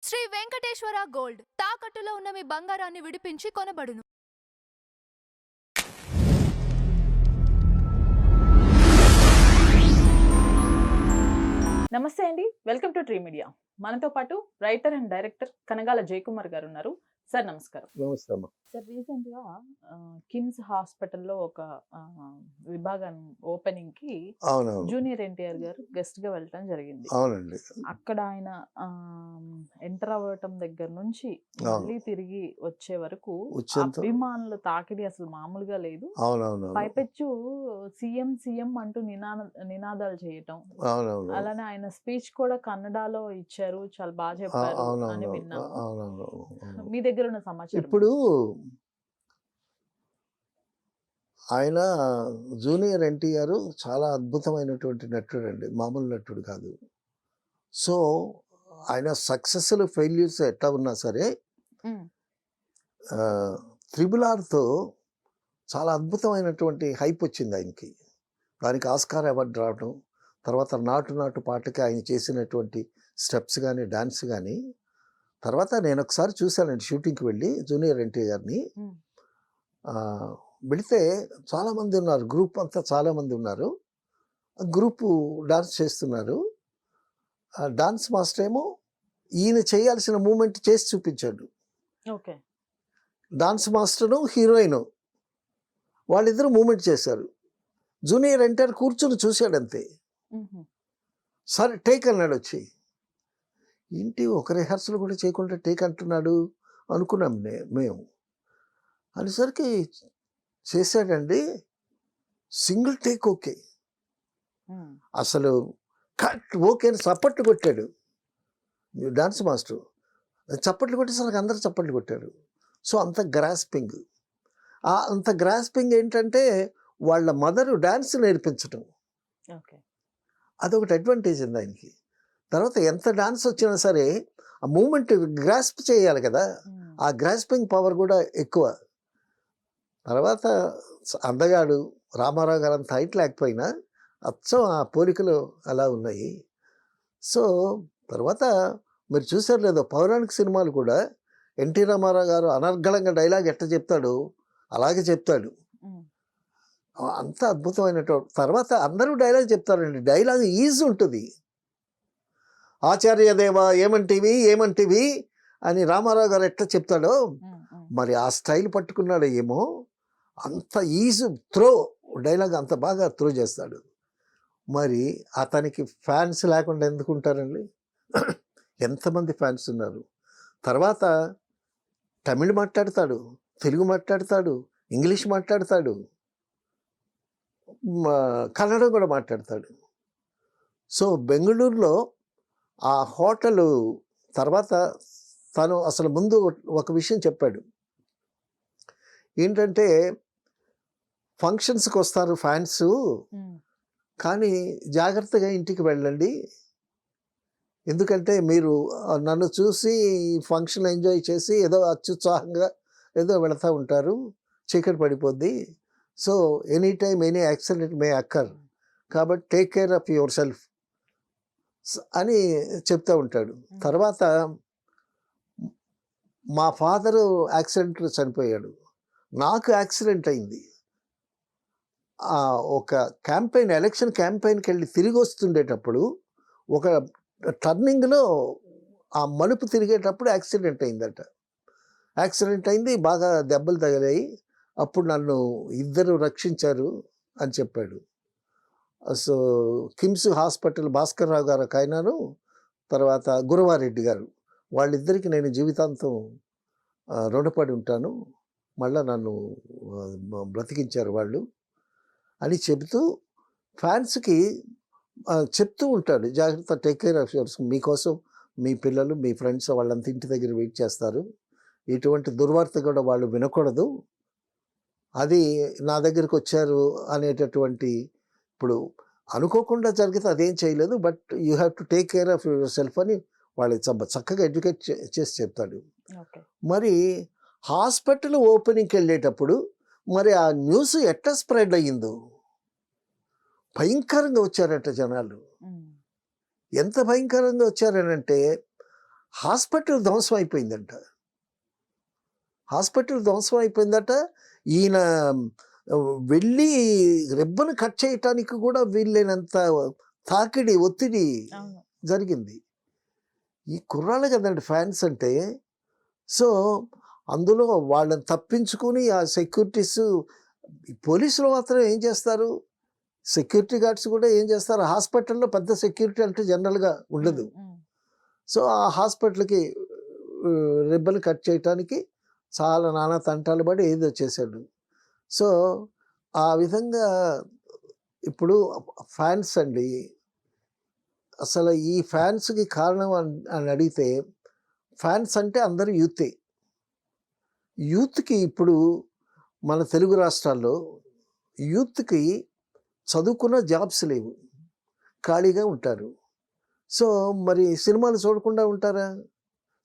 Shri Venkateswara gold తాకట్టులో ఉన్న మీ బంగారాన్ని విడిపించి కొనబడును. నమస్తే అండి, వెల్కమ్ టు ట్రీ మీడియా. మనతో పాటు writer and director Kanagala Jayakumar గారు ఉన్నారు. సార్ నమస్కారం. నమస్తే అమ్మా. సార్ రీసెంట్ గా కిమ్స్ హాస్పిటల్లో ఒక విభాగం ఓపెనింగ్ కి అవునవును జూనియర్ ఎన్టీఆర్ గారు గెస్ట్ గా వెళ్ళటం జరిగింది. అవునండి. అక్కడ ఆయన ఎంటర్ అవ్వటం దగ్గర నుంచి మళ్ళీ తిరిగి వచ్చే వరకు వచ్చేంత అభిమానుల తాకిడి అసలు మామూలుగా లేదు. అవునవును పైపెచ్చు సీఎం సీఎం అంటూ నినాదాలు చేయటం, అవునవును అలానే ఆయన స్పీచ్ కూడా కన్నడలో ఇచ్చారు, చాలా బాగా చెప్పారు అని అవునవును విన్నాము. అవునవును. మీ దగ్గర ఉన్న సమాచారం ఇప్పుడు ఆయన జూనియర్ ఎన్టీఆర్ చాలా అద్భుతమైనటువంటి నటుడు అండి, మామూలు నటుడు కాదు. సో ఆయన సక్సెస్లు ఫెయిల్యూర్స్ ఎట్లా ఉన్నా సరే త్రిబుల్ ఆర్తో చాలా అద్భుతమైనటువంటి హైప్ వచ్చింది ఆయనకి. దానికి ఆస్కార్ అవార్డు రావడం, తర్వాత నాటు నాటు పాటకి ఆయన చేసినటువంటి స్టెప్స్ కానీ డాన్స్ కానీ. తర్వాత నేను ఒకసారి చూశానండి షూటింగ్కి వెళ్ళి జూనియర్ ఎన్టీఆర్ని. వెళితే చాలామంది ఉన్నారు, గ్రూప్ అంతా చాలామంది ఉన్నారు. గ్రూపు డాన్స్ చేస్తున్నారు. డాన్స్ మాస్టర్ ఏమో ఈయన చేయాల్సిన మూమెంట్ చేసి చూపించాడు. ఓకే, డాన్స్ మాస్టరు హీరోయిన్ వాళ్ళిద్దరూ మూమెంట్ చేశారు. జూనియర్ ఎన్టీఆర్ కూర్చొని చూశాడంతే. సరే టేక్ అన్నాడు వచ్చి. ఏంటి ఒక రిహార్సల్ కూడా చేయకుండా టేక్ అంటున్నాడు అనుకున్నాం మేము. అనేసరికి చేశాడండి, సింగిల్ టేక్ ఓకే. అసలు కట్ ఓకే అని చప్పట్లు కొట్టాడు డాన్స్ మాస్టర్. చప్పట్లు కొట్టేసరికి అందరు చప్పట్లు కొట్టారు. సో అంత గ్రాస్పింగ్. అంత గ్రాస్పింగ్ ఏంటంటే వాళ్ళ మదరు డాన్స్ నేర్పించటం, అదొకటి అడ్వాంటేజ్ ఉంది ఆయనకి. తర్వాత ఎంత డాన్స్ వచ్చినా సరే ఆ మూమెంట్ గ్రాస్ప్ చేయాలి కదా, ఆ గ్రాస్పింగ్ పవర్ కూడా ఎక్కువ. తర్వాత అందగాడు రామారావు గారు అంత హైట్ లేకపోయినా అచ్చం ఆ పోలికలు అలా ఉన్నాయి. సో తర్వాత మీరు చూసారు లేదో పౌరాణిక సినిమాలు కూడా ఎన్టీ రామారావు గారు అనర్గళంగా డైలాగ్ ఎట్లా చెప్తాడు అలాగే చెప్తాడు. అంత అద్భుతమైనటువంటి. తర్వాత అందరూ డైలాగ్ చెప్తారండి, డైలాగ్ ఈజీ ఉంటుంది. ఆచార్యదేవ ఏమంటివి ఏమంటివి అని రామారావు గారు ఎట్లా చెప్తాడో మరి ఆ స్టైల్ పట్టుకున్నాడో ఏమో, అంత ఈజీ త్రో డైలాగ్ అంత బాగా త్రో చేస్తాడు. మరి అతనికి ఫ్యాన్స్ లేకుండా ఎందుకు ఉంటారండి? ఎంతమంది ఫ్యాన్స్ ఉన్నారు. తర్వాత తమిళ్ మాట్లాడతాడు, తెలుగు మాట్లాడతాడు, ఇంగ్లీష్ మాట్లాడతాడు, కన్నడ కూడా మాట్లాడతాడు. సో బెంగళూరులో ఆ హోటలు తర్వాత తను అసలు ముందు ఒక విషయం చెప్పాడు. ఏంటంటే ఫంక్షన్స్కి వస్తారు ఫ్యాన్స్, కానీ జాగ్రత్తగా ఇంటికి వెళ్ళండి, ఎందుకంటే మీరు నన్ను చూసి ఫంక్షన్ ఎంజాయ్ చేసి ఏదో అత్యుత్సాహంగా ఏదో వెళుతూ ఉంటారు, చీకటి పడిపోద్ది. So any time any accident may occur, కాబట్టి take care of yourself అని చెప్తూ ఉంటాడు. తర్వాత మా ఫాదరు యాక్సిడెంట్లో చనిపోయాడు, నాకు యాక్సిడెంట్ అయింది. ఒక క్యాంపెయిన్, ఎలక్షన్ క్యాంపెయిన్కి వెళ్ళి తిరిగి వస్తుండేటప్పుడు ఒక టర్నింగ్లో ఆ మలుపు తిరిగేటప్పుడు యాక్సిడెంట్ అయిందట. యాక్సిడెంట్ అయింది, బాగా దెబ్బలు తగిలాయి. అప్పుడు నన్ను ఇద్దరు రక్షించారు అని చెప్పాడు. సో కిమ్స్ హాస్పిటల్ భాస్కర్ రావు గారు ఆయనను, తర్వాత గురవారెడ్డి గారు, వాళ్ళిద్దరికి నేను జీవితాంతం రుణపడి ఉంటాను, మళ్ళీ నన్ను బ్రతికించారు వాళ్ళు అని చెబుతూ ఫ్యాన్స్కి చెప్తూ ఉంటాడు, జాగ్రత్త, టేక్ కేర్ ఆఫ్ యువర్స్, మీకోసం మీ పిల్లలు మీ ఫ్రెండ్స్ వాళ్ళంతా ఇంటి దగ్గర వెయిట్ చేస్తారు, ఎటువంటి దుర్వార్త కూడా వాళ్ళు వినకూడదు, అది నా దగ్గరికి వచ్చారు అనేటటువంటి. ఇప్పుడు అనుకోకుండా జరిగితే అదేం చేయలేదు, but you have to take care of yourself అని వాళ్ళకి చక్కగా ఎడ్యుకేట్ చేసి చెప్తాడు. మరి హాస్పిటల్ ఓపెనింగ్కి వెళ్ళేటప్పుడు మరి ఆ న్యూస్ ఎట్లా స్ప్రెడ్ అయ్యిందో, భయంకరంగా వచ్చారట జనాలు. ఎంత భయంకరంగా వచ్చారనంటే హాస్పిటల్ ధ్వంసం అయిపోయిందంట. హాస్పిటల్ ధ్వంసం అయిపోయిందట. ఈయన వెళ్ళి రిబ్బన్ కట్ చేయటానికి కూడా వీళ్ళైనంత తాకిడి, ఒత్తిడి అవును. జరిగింది. ఈ కుర్రాళ్ళు కదండి ఫ్యాన్స్ అంటే. సో అందులో వాళ్ళని తప్పించుకుని ఆ సెక్యూరిటీస్, పోలీసులు మాత్రం ఏం చేస్తారు, సెక్యూరిటీ గార్డ్స్ కూడా ఏం చేస్తారు, హాస్పిటల్లో పెద్ద సెక్యూరిటీ అంటే జనరల్గా ఉండదు. సో ఆ హాస్పిటల్కి రిబ్బన్ కట్ చేయటానికి చాలా నానా తంటాలు పడి ఏదో చేశాడు. సో ఆ విధంగా ఇప్పుడు ఫ్యాన్స్ అండి, అసలు ఈ ఫ్యాన్స్కి కారణం అని అడిగితే, ఫ్యాన్స్ అంటే అందరూ యూతే. యూత్కి ఇప్పుడు మన తెలుగు రాష్ట్రాల్లో యూత్కి చదువుకున్న జాబ్స్ లేవు, ఖాళీగా ఉంటారు. సో మరి సినిమాలు చూడకుండా ఉంటారా?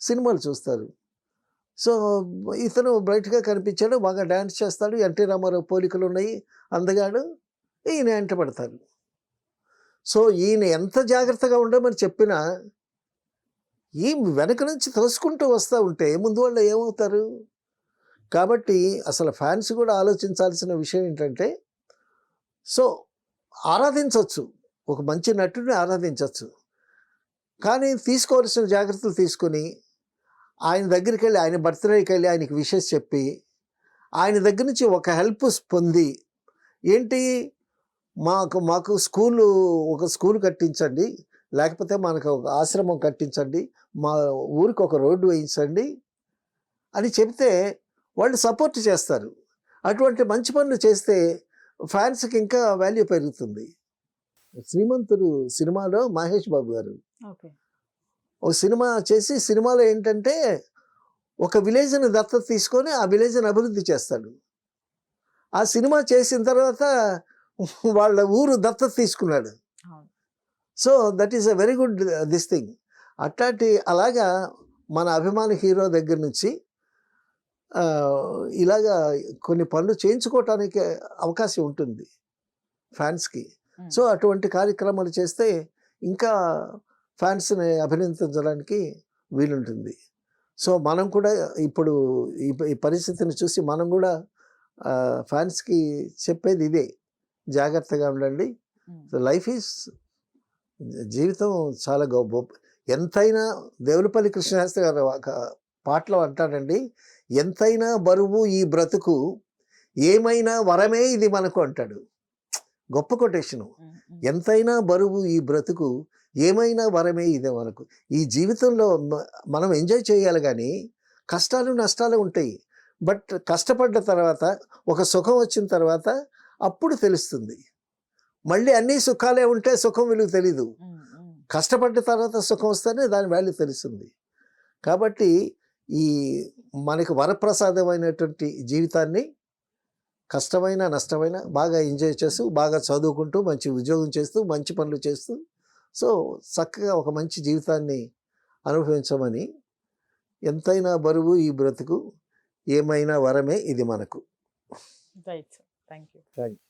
సినిమాలు చూస్తారు. సో ఇతను బ్రైట్గా కనిపించాడు, బాగా డ్యాన్స్ చేస్తాడు, ఎన్టీ రామారావు పోలికలు ఉన్నాయి, అందగాడు, ఈయన వెంట పడతారు. సో ఈయన ఎంత జాగ్రత్తగా ఉండమని చెప్పినా ఈ వెనక నుంచి తోసుకుంటూ వస్తూ ఉంటే ముందు వాళ్ళు ఏమవుతారు? కాబట్టి అసలు ఫ్యాన్స్ కూడా ఆలోచించాల్సిన విషయం ఏంటంటే, సో ఆరాధించవచ్చు, ఒక మంచి నటుడిని ఆరాధించవచ్చు, కానీ తీసుకోవాల్సిన జాగ్రత్తలు తీసుకొని ఆయన దగ్గరికి వెళ్ళి, ఆయన బర్త్డేకి వెళ్ళి ఆయనకి విషెస్ చెప్పి, ఆయన దగ్గర నుంచి ఒక హెల్ప్ పొంది, ఏంటి మాకు స్కూలు, ఒక స్కూల్ కట్టించండి, లేకపోతే మనకు ఒక ఆశ్రమం కట్టించండి, మా ఊరికి ఒక రోడ్డు వేయించండి అని చెప్తే వాళ్ళు సపోర్ట్ చేస్తారు. అటువంటి మంచి పనులు చేస్తే ఫ్యాన్స్కి ఇంకా వాల్యూ పెరుగుతుంది. శ్రీమంతుడు సినిమాలో మహేష్ బాబు గారు ఓకే. ఒక సినిమా చేసి, సినిమాలో ఏంటంటే ఒక విలేజ్ని దత్తత తీసుకొని ఆ విలేజ్ని అభివృద్ధి చేస్తాడు. ఆ సినిమా చేసిన తర్వాత వాళ్ళ ఊరు దత్తత తీసుకున్నాడు. అవును. So that is a very good this thing. అలాగా మన అభిమాన హీరో దగ్గర నుంచి ఇలాగా కొన్ని పనులు చేయించుకోవటానికి అవకాశం ఉంటుంది ఫ్యాన్స్కి. సో అటువంటి కార్యక్రమాలు చేస్తే ఇంకా ఫ్యాన్స్ని అభినందించడానికి వీలుంటుంది. సో మనం కూడా ఇప్పుడు ఈ పరిస్థితిని చూసి మనం కూడా ఫ్యాన్స్కి చెప్పేది ఇదే, జాగ్రత్తగా ఉండండి. లైఫ్ ఈజ్, జీవితం చాలా గొప్ప. ఎంతైనా దేవులపల్లి కృష్ణశాస్త్రి గారు ఒక పాటలో అంటాడండి, ఎంతైనా బరువు ఈ బ్రతుకు, ఏమైనా వరమే ఇది మనకు అంటాడు. గొప్ప కొటేషను. ఎంతైనా బరువు ఈ బ్రతుకు, ఏమైనా వరమే ఇదే మనకు. ఈ జీవితంలో మనం ఎంజాయ్ చేయాలి, కానీ కష్టాలు నష్టాలు ఉంటాయి. బట్ కష్టపడ్డ తర్వాత, ఒక సుఖం వచ్చిన తర్వాత అప్పుడు తెలుస్తుంది. మళ్ళీ అన్నీ సుఖాలే ఉంటే సుఖం విలువ తెలీదు. కష్టపడ్డ తర్వాత సుఖం వస్తేనే దాని వాల్యూ తెలుస్తుంది. కాబట్టి ఈ మనకు వరప్రసాదమైనటువంటి జీవితాన్ని కష్టమైన నష్టమైన బాగా ఎంజాయ్ చేస్తూ, బాగా చదువుకుంటూ, మంచి ఉద్యోగం చేస్తూ, మంచి పనులు చేస్తూ, సో చక్కగా ఒక మంచి జీవితాన్ని అనుభవించమని, ఎంతైనా బరువు ఈ బ్రతుకు, ఏమైనా వరమే ఇది మనకు. Right. Thank you. Thank you.